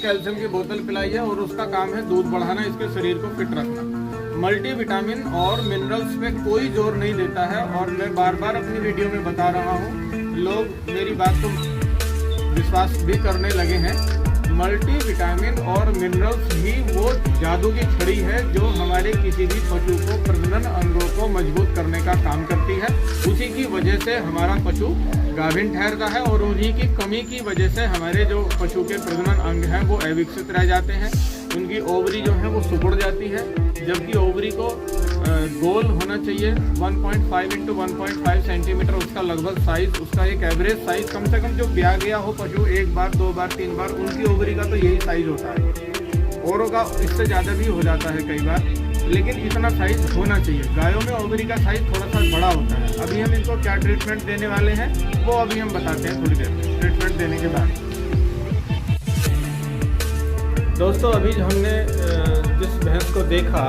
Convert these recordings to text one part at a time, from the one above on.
Calcium की बोतल पिलाई है और उसका काम है दूध बढ़ाना, इसके शरीर को फिट रखना। मल्टीविटामिन और मिनरल्स में कोई जोर नहीं देता है, और मैं बार बार अपनी वीडियो में बता रहा हूँ, लोग मेरी बात को विश्वास भी करने लगे हैं। मल्टीविटामिन और मिनरल्स ही वो जादू की छड़ी है जो हमारे किसी भी पशु को प्रजनन अंगों को मजबूत करने का काम करती है। उसी की वजह से हमारा पशु गाभिन ठहरता है, और उन्हीं की कमी की वजह से हमारे जो पशु के प्रजनन अंग हैं वो अविकसित रह जाते हैं। उनकी ओवरी जो है वो सिकुड़ जाती है, जबकि ओवरी को गोल होना चाहिए 1.5 × 1.5 सेंटीमीटर उसका लगभग साइज, उसका एक एवरेज साइज। कम से कम जो ब्याह गया हो पशु 1 बार 2 बार 3 बार, उनकी ओवरी का तो यही साइज होता है। औरों का इससे ज़्यादा भी हो जाता है कई बार, लेकिन इतना साइज होना चाहिए। गायों में ओवरी का साइज थोड़ा सा बड़ा होता है। अभी हम इनको क्या ट्रीटमेंट देने वाले हैं वो अभी हम बताते हैं थोड़ी देर में, ट्रीटमेंट देने के बाद। दोस्तों, अभी हमने जिस भैंस को देखा,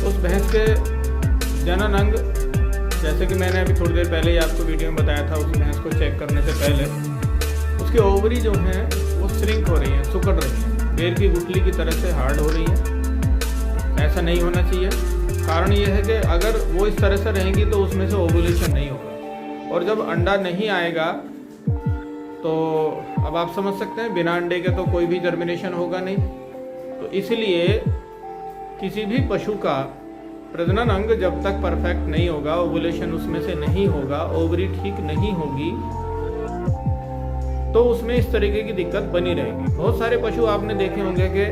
उस भैंस के जनन अंग, जैसे कि मैंने अभी थोड़ी देर पहले ही आपको वीडियो में बताया था, उस भैंस को चेक करने से पहले उसकी ओवरी जो है वो श्रिंक हो रही है, सिकुड़ रही है, बेर की गुठली की तरह से हार्ड हो रही है। ऐसा नहीं होना चाहिए। कारण ये है कि अगर वो इस तरह से रहेंगी तो उसमें से ओवुलेशन नहीं होगा, और जब अंडा नहीं आएगा तो अब आप समझ सकते हैं बिना अंडे के तो कोई भी जर्मिनेशन होगा नहीं। तो इसलिए किसी भी पशु का प्रजनन अंग जब तक परफेक्ट नहीं होगा, ओवुलेशन उसमें से नहीं होगा, ओवरी ठीक नहीं होगी, तो उसमें इस तरीके की दिक्कत बनी रहेगी। बहुत सारे पशु आपने देखे होंगे कि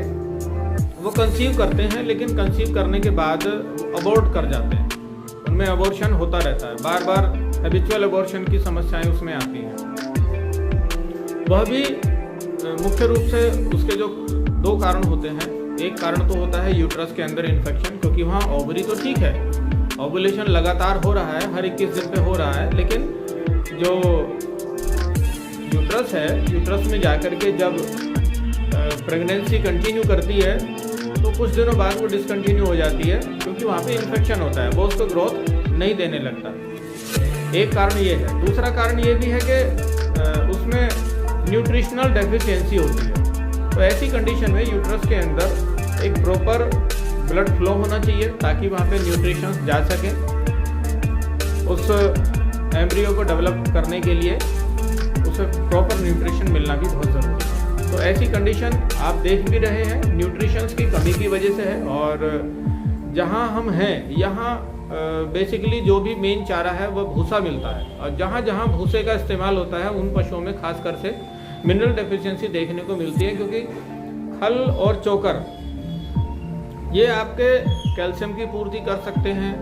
वो कंसीव करते हैं, लेकिन कंसीव करने के बाद अबॉर्ट कर जाते हैं, उनमें अबॉर्शन होता रहता है, बार बार हैबिचुअल अबॉर्शन की समस्याएं उसमें आती हैं। वह भी मुख्य रूप से उसके जो 2 कारण होते हैं। एक कारण तो होता है यूट्रस के अंदर इन्फेक्शन, क्योंकि वहाँ ओवरी तो ठीक है, ओवुलेशन लगातार हो रहा है, हर 21 दिन पे हो रहा है, लेकिन जो यूट्रस है, यूट्रस में जाकर के जब प्रेगनेंसी कंटिन्यू करती है तो कुछ दिनों बाद वो डिसकंटिन्यू हो जाती है, क्योंकि वहाँ पे इन्फेक्शन होता है, वो उसको ग्रोथ नहीं देने लगता। एक कारण ये है। दूसरा कारण ये भी है कि उसमें न्यूट्रिशनल डेफिशिएंसी होती है। तो ऐसी कंडीशन में यूट्रस के अंदर एक प्रॉपर ब्लड फ्लो होना चाहिए, ताकि वहाँ पे न्यूट्रिशंस जा सकें। उस एम्ब्रियो को डेवलप करने के लिए उसे प्रॉपर न्यूट्रिशन मिलना भी बहुत ज़रूरी है। तो ऐसी कंडीशन आप देख भी रहे हैं, न्यूट्रिशंस की कमी की वजह से है। और जहाँ हम हैं यहाँ बेसिकली जो भी मेन चारा है वह भूसा मिलता है, और जहाँ जहाँ भूसे का इस्तेमाल होता है उन पशुओं में खासकर से मिनरल डेफिशिएंसी देखने को मिलती है, क्योंकि खल और चोकर ये आपके कैल्शियम की पूर्ति कर सकते हैं,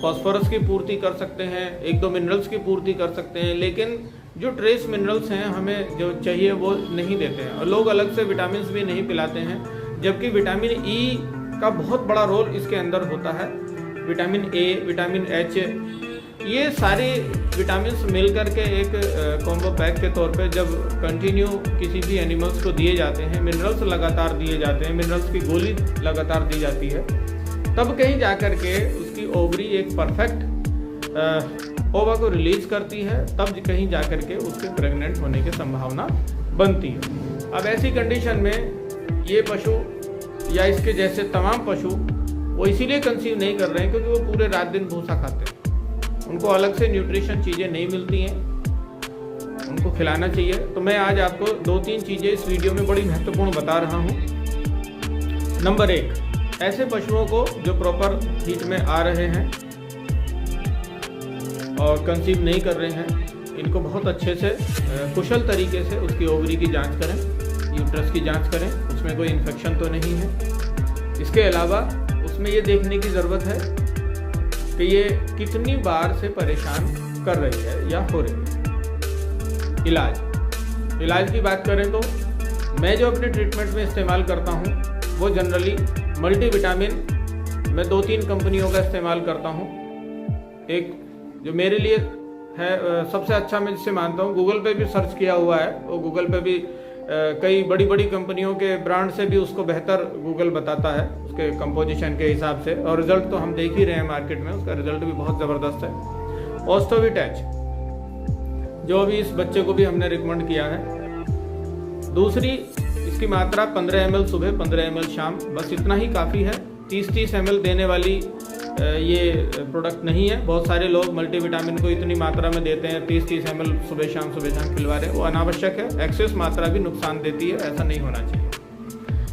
फास्फोरस की पूर्ति कर सकते हैं, 1-2 मिनरल्स की पूर्ति कर सकते हैं, लेकिन जो ट्रेस मिनरल्स हैं हमें जो चाहिए वो नहीं देते हैं। और लोग अलग से विटामिन भी नहीं पिलाते हैं, जबकि विटामिन ई का बहुत बड़ा रोल इसके अंदर होता है। विटामिन ए, विटामिन एच, ये सारे विटामिन्स मिल करके एक कॉम्बो पैक के तौर पे जब कंटिन्यू किसी भी एनिमल्स को दिए जाते हैं, मिनरल्स लगातार दिए जाते हैं, मिनरल्स की गोली लगातार दी जाती है, तब कहीं जा कर के उसकी ओवरी एक परफेक्ट ओवा को रिलीज करती है, तब कहीं जा कर के उसके प्रेग्नेंट होने की संभावना बनती है। अब ऐसी कंडीशन में ये पशु या इसके जैसे तमाम पशु वो इसीलिए कंसीव नहीं कर रहे हैं क्योंकि वो पूरे रात दिन भूसा खाते हैं, उनको अलग से न्यूट्रिशन चीज़ें नहीं मिलती हैं, उनको खिलाना चाहिए। तो मैं आज आपको 2-3 चीज़ें इस वीडियो में बड़ी महत्वपूर्ण बता रहा हूँ। नंबर 1, ऐसे पशुओं को जो प्रॉपर हीट में आ रहे हैं और कंसीव नहीं कर रहे हैं, इनको बहुत अच्छे से कुशल तरीके से उसकी ओवरी की जांच करें, यूट्रस की जांच करें, उसमें कोई इन्फेक्शन तो नहीं है। इसके अलावा उसमें ये देखने की ज़रूरत है कि ये कितनी बार से परेशान कर रही है या हो रही है। इलाज की बात करें तो मैं जो अपने ट्रीटमेंट में इस्तेमाल करता हूँ वो जनरली मल्टीविटामिन मैं 2-3 कंपनियों का इस्तेमाल करता हूँ। एक जो मेरे लिए है सबसे अच्छा, मैं जिसे मानता हूँ, गूगल पे भी सर्च किया हुआ है, वो गूगल पे भी कई बड़ी बड़ी कंपनियों के ब्रांड से भी उसको बेहतर गूगल बताता है उसके कंपोजिशन के हिसाब से, और रिजल्ट तो हम देख ही रहे हैं मार्केट में, उसका रिजल्ट भी बहुत ज़बरदस्त है। ऑस्टोविटैच जो अभी इस बच्चे को भी हमने रिकमेंड किया है। दूसरी इसकी मात्रा 15 ml सुबह 15 ml शाम, बस इतना ही काफ़ी है। 30-30 ml देने वाली ये प्रोडक्ट नहीं है। बहुत सारे लोग मल्टीविटामिन को इतनी मात्रा में देते हैं, 30-30 ml सुबह शाम खिलवा रहे हैं, वो अनावश्यक है। एक्सेस मात्रा भी नुकसान देती है, ऐसा नहीं होना चाहिए।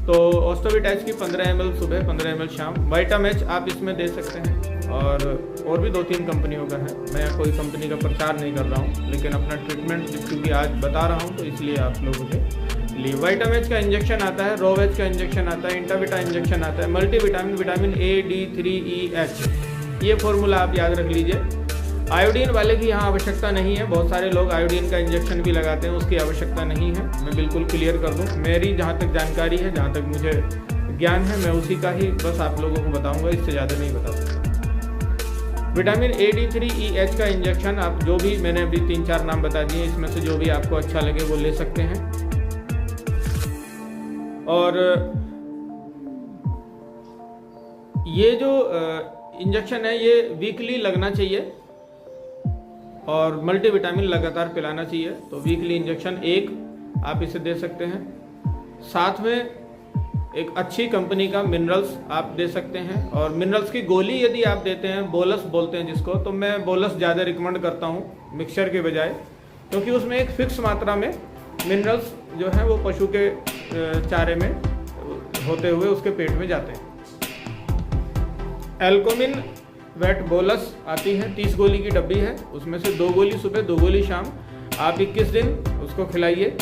तो ऑस्टोविट एच की 15 ml सुबह 15 ml शाम। वाइटामेच आप इसमें दे सकते हैं, और भी 2-3 कंपनियों का है। मैं कोई कंपनी का प्रचार नहीं कर रहा हूँ, लेकिन अपना ट्रीटमेंट क्योंकि आज बता रहा हूँ तो इसलिए आप लोगों के लिए। वाइटामेच का इंजेक्शन आता है, रोवेज का इंजेक्शन आता है, इंटाविटा इंजेक्शन आता है, multivitamin, vitamin A, D, 3, E, H, ये फॉर्मूला आप याद रख लीजिए। आयोडीन वाले की यहाँ आवश्यकता नहीं है। बहुत सारे लोग आयोडीन का इंजेक्शन भी लगाते हैं, उसकी आवश्यकता नहीं है। मैं बिल्कुल क्लियर कर दूँ, मेरी जहाँ तक जानकारी है, जहाँ तक मुझे ज्ञान है, मैं उसी का ही बस आप लोगों को बताऊँगा, इससे ज़्यादा नहीं बता सकता। Vitamin A, D, 3, E, H का इंजेक्शन आप जो भी, मैंने अभी 3-4 नाम बता दिए, इसमें से जो भी आपको अच्छा लगे वो ले सकते हैं। और ये जो इंजेक्शन है ये वीकली लगना चाहिए, और मल्टीविटामिन लगातार पिलाना चाहिए। तो वीकली इंजेक्शन 1 आप इसे दे सकते हैं। साथ में एक अच्छी कंपनी का मिनरल्स आप दे सकते हैं। और मिनरल्स की गोली यदि आप देते हैं, बोलस बोलते हैं जिसको, तो मैं बोलस ज़्यादा रिकमेंड करता हूँ मिक्सचर के बजाय, क्योंकि उसमें एक फिक्स मात्रा में मिनरल्स जो है वो पशु के चारे में होते हुए उसके पेट में जाते हैं। एल्कोमिन वेट बोलस आती है, 30 गोली की डब्बी है, उसमें से 2 गोली सुबह 2 गोली शाम। आप 21 दिन उसको खिलाइए,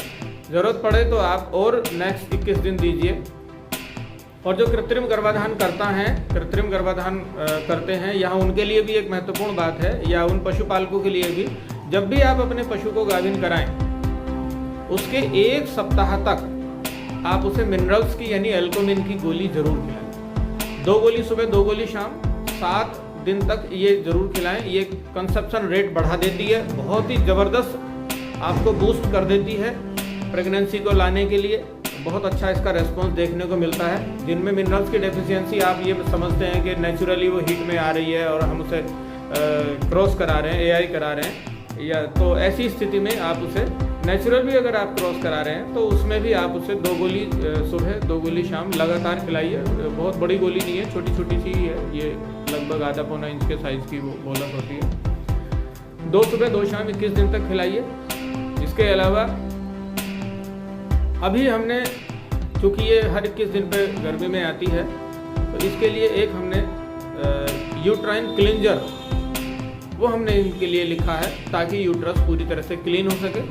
ज़रूरत पड़े तो आप और नेक्स्ट 21 दिन दीजिए। और जो कृत्रिम गर्भाधान कृत्रिम गर्भाधान करते हैं, यहाँ उनके लिए भी एक महत्वपूर्ण बात है, या उन पशुपालकों के लिए भी, जब भी आप अपने पशु को गाभिन कराएं, उसके 1 सप्ताह तक आप उसे मिनरल्स की यानी एल्कोमिन की गोली जरूर खिलाएं। 2 गोली सुबह 2 गोली शाम, 7 दिन तक ये जरूर खिलाएं। ये कंसेप्शन रेट बढ़ा देती है, बहुत ही ज़बरदस्त आपको बूस्ट कर देती है प्रेगनेंसी को लाने के लिए। बहुत अच्छा इसका रेस्पॉन्स देखने को मिलता है। जिनमें मिनरल्स की डेफिशिएंसी आप ये समझते हैं कि नेचुरली वो हीट में आ रही है और हम उसे क्रॉस करा रहे हैं, AI करा रहे हैं, या तो ऐसी स्थिति में आप उसे नेचुरल भी अगर आप क्रॉस करा रहे हैं तो उसमें भी आप उसे 2 गोली सुबह 2 गोली शाम लगातार खिलाइए। बहुत बड़ी गोली नहीं है, छोटी छोटी सी ही है, ये लगभग आधा पौना इंच के साइज़ की वो बोलस होती है। 2 सुबह 2 शाम 21 दिन तक खिलाइए। इसके अलावा अभी हमने, चूँकि ये हर 21 दिन पे गर्मी में आती है, तो इसके लिए एक हमने यूट्राइन क्लिंजर वो हमने इनके लिए लिखा है, ताकि यूट्रस पूरी तरह से क्लीन हो सके।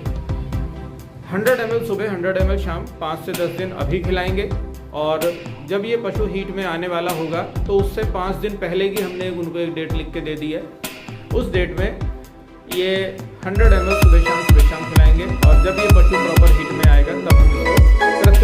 100 ml सुबह 100 ml शाम 5 से 10 दिन अभी खिलाएंगे। और जब ये पशु हीट में आने वाला होगा तो उससे 5 दिन पहले की हमने उनको एक डेट लिख के दे दी है। उस डेट में ये 100 ml सुबह शाम खिलाएंगे, और जब ये पशु प्रॉपर हीट में आएगा तब हम इसको